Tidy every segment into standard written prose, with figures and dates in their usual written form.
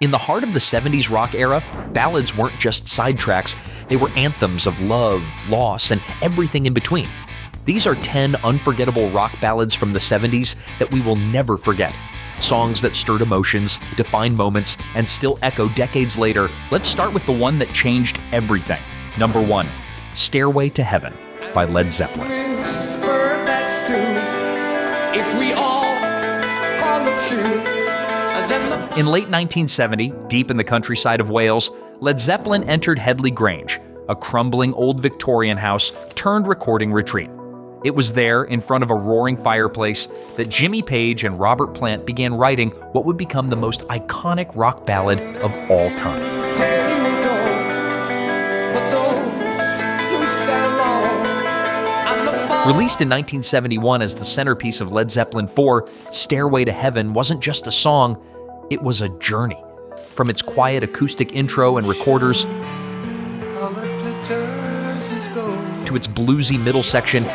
In the heart of the 70s rock era, ballads weren't just sidetracks, they were anthems of love, loss, and everything in between. These are 10 unforgettable rock ballads from the 70s that we will never forget. Songs that stirred emotions, defined moments, and still echo decades later. Let's start with the one that changed everything. Number 1, Stairway to Heaven by Led Zeppelin. In late 1970, deep in the countryside of Wales, Led Zeppelin entered Headley Grange, a crumbling old Victorian house turned recording retreat. It was there, in front of a roaring fireplace, that Jimmy Page and Robert Plant began writing what would become the most iconic rock ballad of all time. Released in 1971 as the centerpiece of Led Zeppelin IV, Stairway to Heaven wasn't just a song, it was a journey. From its quiet acoustic intro and recorders to its bluesy middle section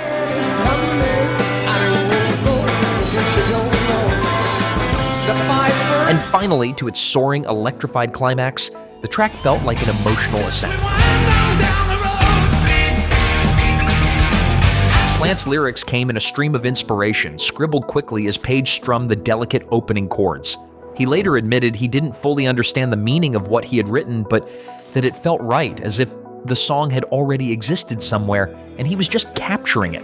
and finally to its soaring, electrified climax, the track felt like an emotional ascent. Plant's lyrics came in a stream of inspiration, scribbled quickly as Page strummed the delicate opening chords. He later admitted he didn't fully understand the meaning of what he had written, but that it felt right, as if the song had already existed somewhere, and he was just capturing it.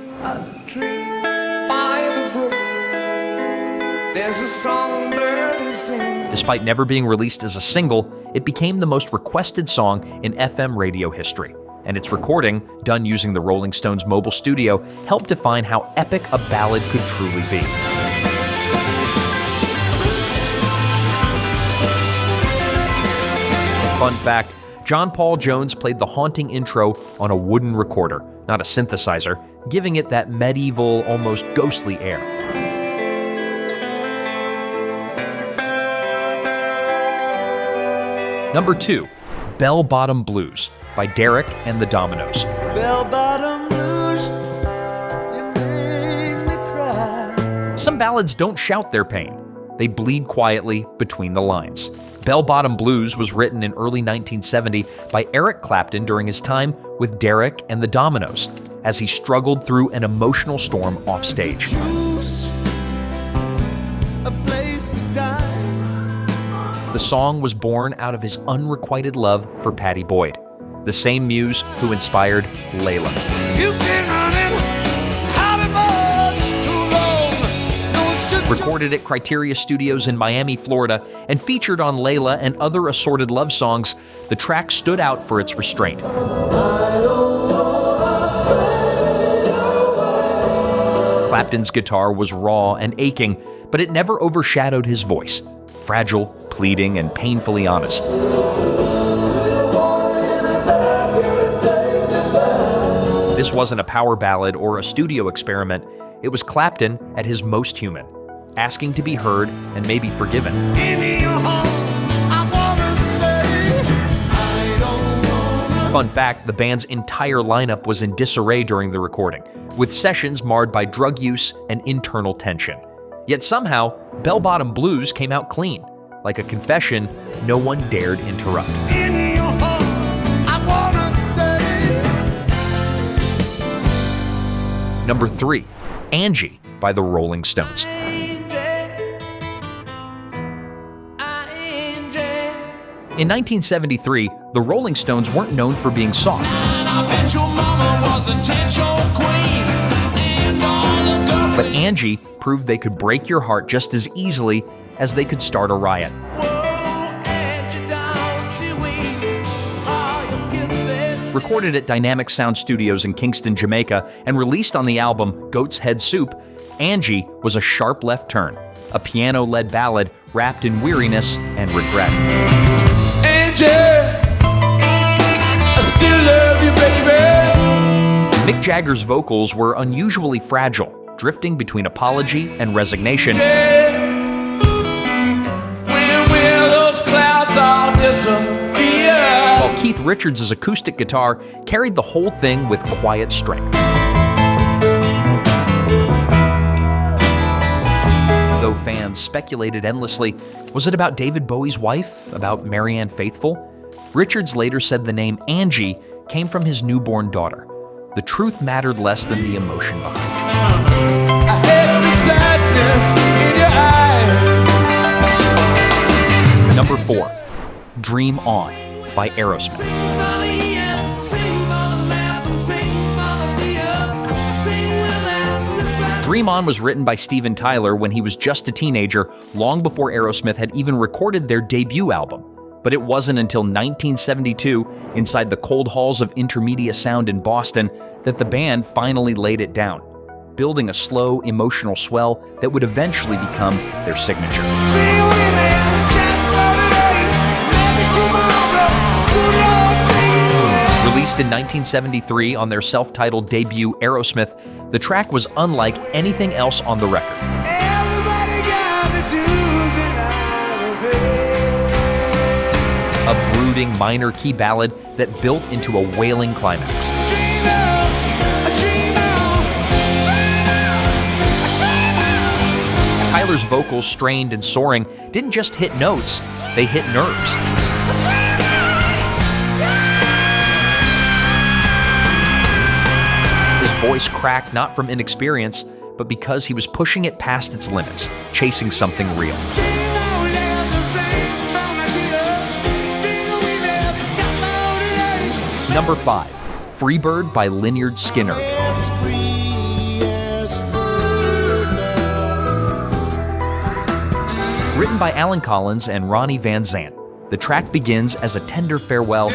Despite never being released as a single, it became the most requested song in FM radio history. And its recording, done using the Rolling Stones mobile studio, helped define how epic a ballad could truly be. Fun fact, John Paul Jones played the haunting intro on a wooden recorder, not a synthesizer, giving it that medieval, almost ghostly air. Number 2, Bell Bottom Blues by Derek and the Dominoes. Bell Bottom Blues, you make me cry. Some ballads don't shout their pain. They bleed quietly between the lines. Bell Bottom Blues was written in early 1970 by Eric Clapton during his time with Derek and the Dominoes, as he struggled through an emotional storm offstage. The song was born out of his unrequited love for Pattie Boyd, the same muse who inspired Layla. Recorded at Criteria Studios in Miami, Florida, and featured on Layla and other assorted love songs, the track stood out for its restraint. Clapton's guitar was raw and aching, but it never overshadowed his voice, fragile, pleading, and painfully honest. This wasn't a power ballad or a studio experiment. It was Clapton at his most human, asking to be heard and maybe forgiven. Fun fact, the band's entire lineup was in disarray during the recording, with sessions marred by drug use and internal tension. Yet somehow, Bell Bottom Blues came out clean, like a confession no one dared interrupt. Number 3, Angie by the Rolling Stones. In 1973, the Rolling Stones weren't known for being soft. But Angie proved they could break your heart just as easily as they could start a riot. Recorded at Dynamic Sound Studios in Kingston, Jamaica, and released on the album Goat's Head Soup, Angie was a sharp left turn, a piano-led ballad wrapped in weariness and regret. Angie, I still love you, baby. Mick Jagger's vocals were unusually fragile, drifting between apology and resignation. When will those clouds all disappear? While Keith Richards' acoustic guitar carried the whole thing with quiet strength. Though though fans speculated endlessly, was it about David Bowie's wife? About Marianne Faithfull? Richards later said the name Angie came from his newborn daughter. The truth mattered less than the emotion behind it. I hate the sadness in your eyes. Number 4, Dream On by Aerosmith. Dream On was written by Steven Tyler when he was just a teenager, long before Aerosmith had even recorded their debut album. But it wasn't until 1972, inside the cold halls of Intermedia Sound in Boston, that the band finally laid it down, building a slow, emotional swell that would eventually become their signature. Released in 1973 on their self-titled debut, Aerosmith, the track was unlike anything else on the record. A brooding minor key ballad that built into a wailing climax. Tyler's vocals, strained and soaring, didn't just hit notes, they hit nerves. His voice cracked not from inexperience, but because he was pushing it past its limits, chasing something real. Number 5, Freebird by Lynyrd Skynyrd. Written by Alan Collins and Ronnie Van Zant, the track begins as a tender farewell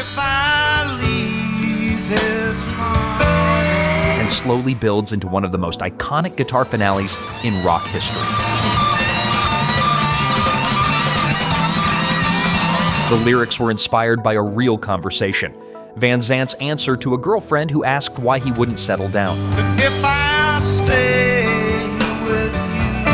and slowly builds into one of the most iconic guitar finales in rock history. The lyrics were inspired by a real conversation. Van Zant's answer to a girlfriend who asked why he wouldn't settle down. If I stay with you,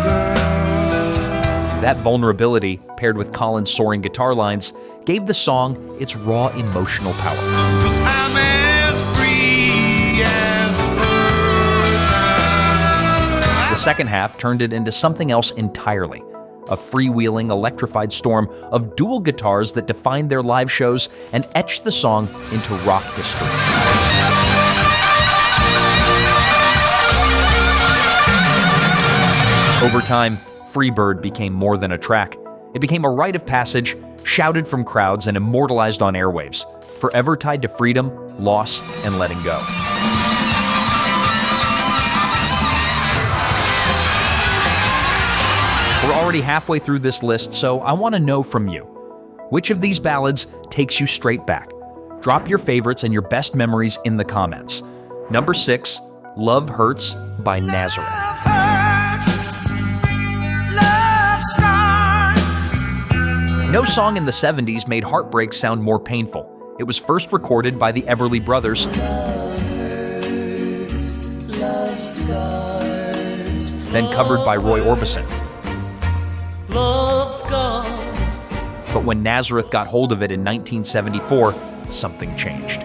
girl. That vulnerability, paired with Collins' soaring guitar lines, gave the song its raw emotional power. 'Cause I'm as free as bird. The second half turned it into something else entirely. A freewheeling, electrified storm of dual guitars that defined their live shows and etched the song into rock history. Over time, Freebird became more than a track. It became a rite of passage, shouted from crowds and immortalized on airwaves, forever tied to freedom, loss, and letting go. We're already halfway through this list, so I want to know from you. Which of these ballads takes you straight back? Drop your favorites and your best memories in the comments. Number 6, Love Hurts by Nazareth. No song in the 70s made heartbreak sound more painful. It was first recorded by the Everly Brothers, then covered by Roy Orbison. But when Nazareth got hold of it in 1974, something changed.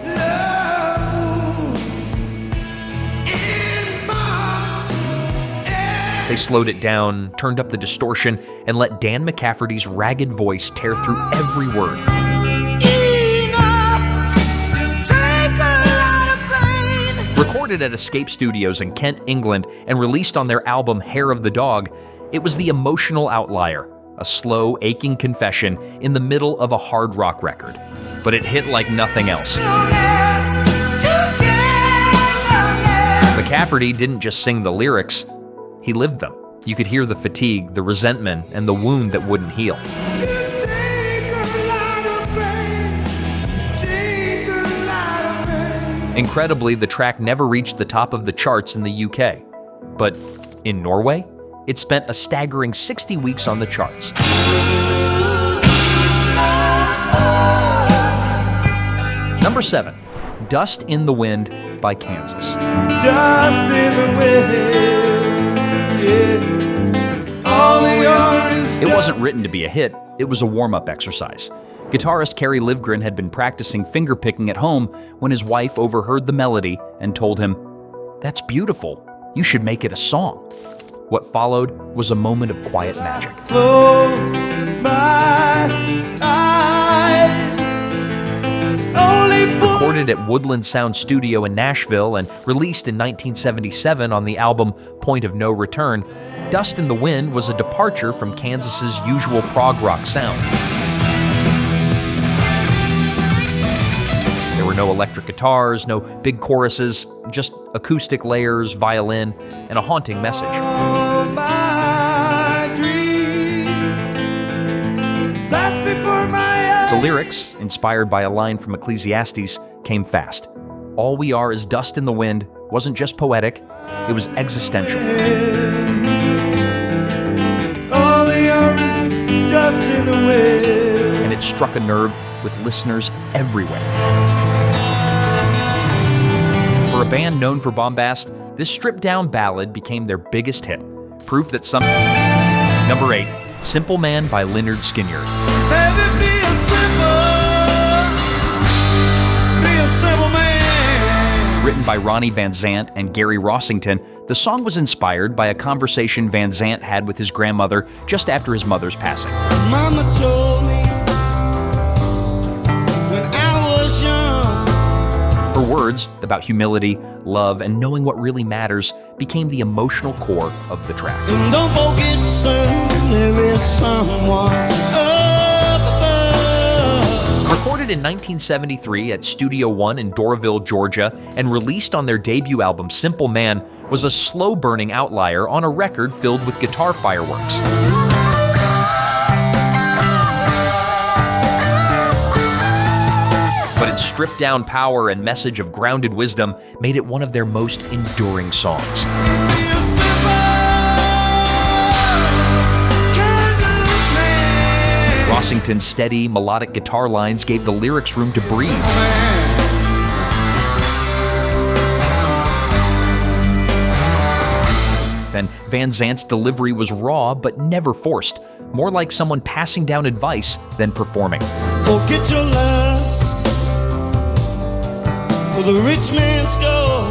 They slowed it down, turned up the distortion, and let Dan McCafferty's ragged voice tear through every word. Recorded at Escape Studios in Kent, England, and released on their album Hair of the Dog, it was the emotional outlier, a slow, aching confession in the middle of a hard rock record. But it hit like nothing else. McCafferty didn't just sing the lyrics, he lived them. You could hear the fatigue, the resentment, and the wound that wouldn't heal. Incredibly, the track never reached the top of the charts in the UK. But in Norway, it spent a staggering 60 weeks on the charts. Number 7, Dust in the Wind by Kansas. Dust in the wind, yeah. All yours. It wasn't written to be a hit, it was a warm-up exercise. Guitarist Kerry Livgren had been practicing fingerpicking at home when his wife overheard the melody and told him, "That's beautiful, you should make it a song." What followed was a moment of quiet magic. Close my eyes. Only for Recorded at Woodland Sound Studio in Nashville and released in 1977 on the album Point of No Return, Dust in the Wind was a departure from Kansas's usual prog rock sound. There were no electric guitars, no big choruses, just acoustic layers, violin, and a haunting message. all my dreams. Flash before my The eyes. lyrics, inspired by a line from Ecclesiastes, came fast. All we are is dust in the wind wasn't just poetic, it was existential. All we are is dust in the wind. And it struck a nerve with listeners everywhere. For a band known for bombast, this stripped-down ballad became their biggest hit. Proof that some... Number 8, Simple Man by Lynyrd Skynyrd. Let it be a simple man. Written by Ronnie Van Zant and Gary Rossington, the song was inspired by a conversation Van Zant had with his grandmother just after his mother's passing. Mama told me when I was young. Her words about humility, love, and knowing what really matters became the emotional core of the track. And don't forget, son, there is someone up above. Recorded in 1973 at Studio One in Doraville, Georgia, and released on their debut album Simple Man, was a slow-burning outlier on a record filled with guitar fireworks. But its stripped-down power and message of grounded wisdom made it one of their most enduring songs. Be a simple kind of man. Rossington's steady, melodic guitar lines gave the lyrics room to breathe. Then Van Zant's delivery was raw but never forced, more like someone passing down advice than performing. Forget your lust for the rich man's gold.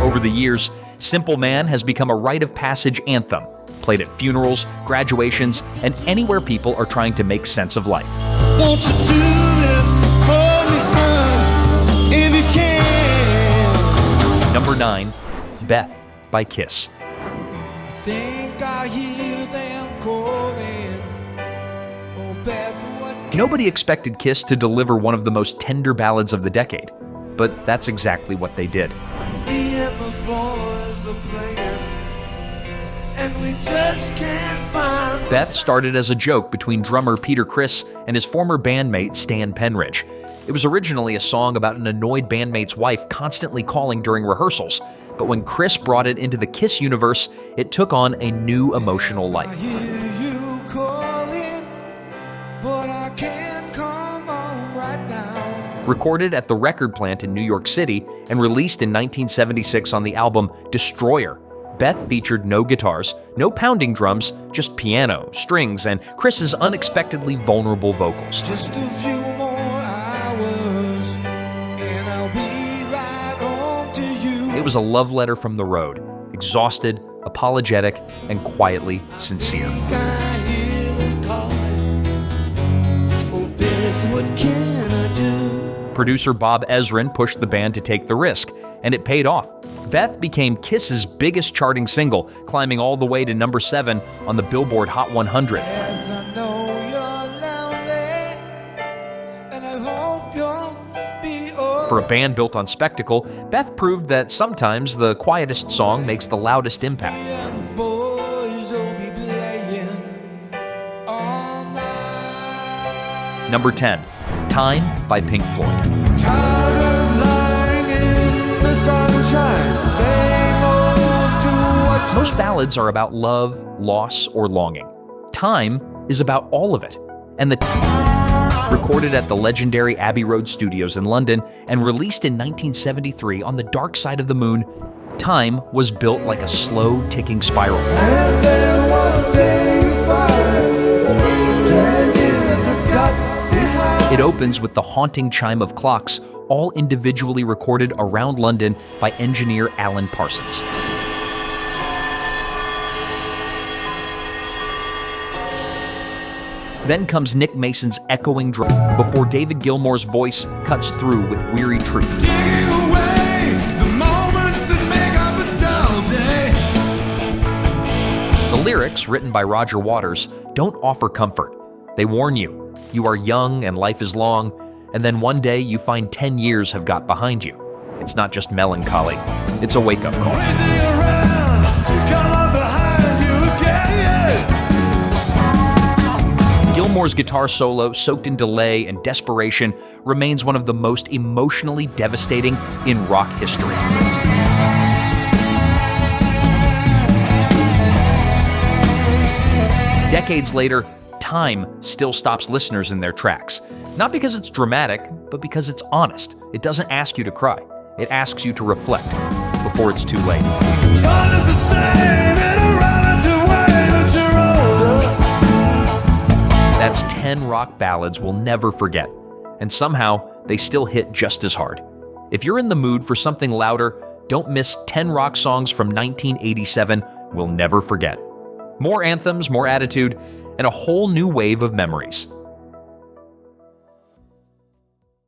Over the years, Simple Man has become a rite of passage anthem, played at funerals, graduations, and anywhere people are trying to make sense of life. Won't you do this for me, son, if you can? Number 9, Beth by Kiss. Think I hear them calling. Oh, Beth, what Nobody expected Kiss to deliver one of the most tender ballads of the decade, but that's exactly what they did. me and the boys are playing, and we just can't find. Beth started as a joke between drummer Peter Criss and his former bandmate Stan Penridge. It was originally a song about an annoyed bandmate's wife constantly calling during rehearsals, but when Criss brought it into the Kiss universe, it took on a new emotional I life. hear you calling, but I can't come on right now. Recorded at the record plant in New York City and released in 1976 on the album Destroyer, Beth featured no guitars, no pounding drums, just piano, strings, and Chris's unexpectedly vulnerable vocals. Just a few more hours, and I'll be right home to you. It was a love letter from the road, exhausted, apologetic, and quietly sincere. I hear them calling. Oh, Beth, what can I do? Producer Bob Ezrin pushed the band to take the risk, and it paid off. Beth became Kiss's biggest charting single, climbing all the way to number 7 on the Billboard Hot 100. And I know you're lonely, and I hope you'll be all For a band built on spectacle, Beth proved that sometimes the quietest song makes the loudest impact. and the boys will be playing all night. Number 10, Time by Pink Floyd. Tired of lying in the sunshine, staying home to watch. Most ballads are about love, loss, or longing. Time is about all of it. And recorded at the legendary Abbey Road Studios in London and released in 1973 on the Dark Side of the Moon, Time was built like a slow ticking spiral. And then one day you find 10 years have got behind. It opens with the haunting chime of clocks, all individually recorded around London by engineer Alan Parsons. Then comes Nick Mason's echoing drum before David Gilmour's voice cuts through with weary truth. Taking away the moments that make up a dull day. The lyrics, written by Roger Waters, don't offer comfort. They warn you. You are young and life is long, and then one day you find 10 years have got behind you. It's not just melancholy, it's a wake-up call. Crazy around to come up behind you again. Gilmour's guitar solo, soaked in delay and desperation, remains one of the most emotionally devastating in rock history. Decades later, time still stops listeners in their tracks. Not because it's dramatic, but because it's honest. It doesn't ask you to cry. It asks you to reflect before it's too late. Sun is the same in a relative way, but you're older. That's 10 rock ballads we'll never forget. And somehow, they still hit just as hard. If you're in the mood for something louder, don't miss 10 rock songs from 1987 we'll never forget. More anthems, more attitude, and a whole new wave of memories.